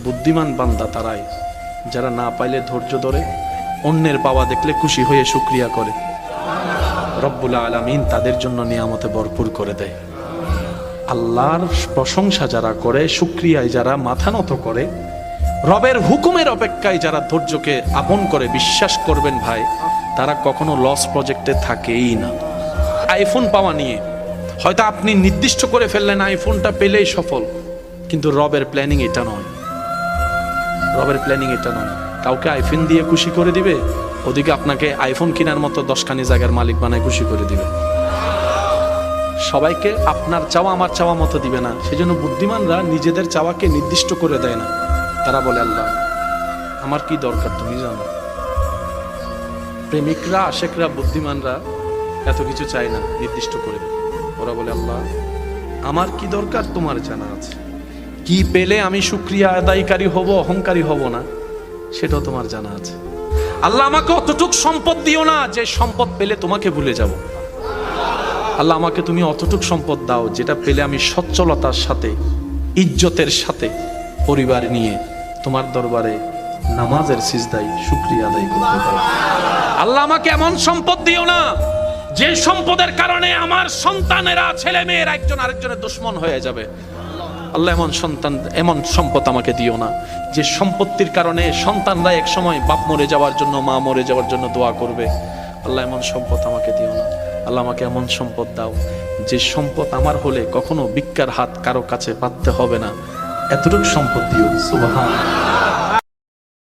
বুদ্ধিমান বান্দা তারাই যারা না পাইলে ধৈর্য ধরে, অন্যের পাওয়া দেখলে খুশি হয়ে শুকরিয়া করে। রব্বুল আলামিন তাদের জন্য নিয়ামতে ভরপুর করে দেয়। আল্লাহর প্রশংসা যারা করে, শুকরিয়ায় যারা মাথা নত করে, রবের হুকুমের অপেক্ষায় যারা ধৈর্যকে আপন করে, বিশ্বাস করবেন ভাই, তারা কখনো লস প্রজেক্টে থাকেই না। আইফোন পাওয়া নিয়ে হয়তো আপনি নির্দিষ্ট করে ফেললেন আইফোনটা পেলেই সফল, কিন্তু রবের প্ল্যানিং এটা নয়। রবের প্ল্যানিং এটা নয়। কাউকে আইফোন দিয়ে খুশি করে দিবে, ওদিকে আপনাকে আইফোন কেনার মতো 10খানি জায়গার মালিক বানায় খুশি করে দিবে। সবাইকে আপনার চাওয়া আমার চাওয়া মতো দিবে না। সেজন্য বুদ্ধিমানরা নিজেদের চাওয়াকে নির্দিষ্ট করে দেয় না। তারা বলে, আল্লাহ আমার কি দরকার তুমি জানো। প্রেমিকরা, আশেকরা, বুদ্ধিমানরা এত কিছু চায় না নির্দিষ্ট করে। ওরা বলে, আল্লাহ আমার কি দরকার তোমার জানা আছে, কি পেলে আমি শুকরিয়া আদায়কারী হব, অহংকারী হব না, সেটাও তোমার জানা আছে। আল্লাহ আমাকে অতটুক সম্পদ দিও না যে সম্পদ পেলে তোমাকে ভুলে যাব। আল্লাহ আমাকে তুমি অতটুক সম্পদ দাও যেটা পেলে আমি সচ্ছলতার সাথে, ইজ্জতের সাথে পরিবার নিয়ে তোমার দরবারে নামাজের সিজদায় শুকরিয়া আদায় করতে পারো। আল্লাহ আমাকে এমন সম্পদ দিও না যে সম্পদের কারণে আমার সন্তানেরা, ছেলে মেয়েরা একজন আরেকজনের দুশমন হয়ে যাবে। আল্লাহ এমন সম্পদ আমাকে দিও না যে সম্পত্তির কারণে সন্তানরা এক সময় বাপ মরে যাওয়ার জন্য, মা মরে যাওয়ার জন্য দোয়া করবে। আল্লাহ এমন সম্পদ আমাকে দিও না। আল্লাহ আমাকে এমন সম্পদ দাও যে সম্পদ আমার হলে কখনো ভিক্ষার হাত কারো কাছে পাততে হবে না। এতটুকু সম্পদ দিও। সুবহানাল্লাহ।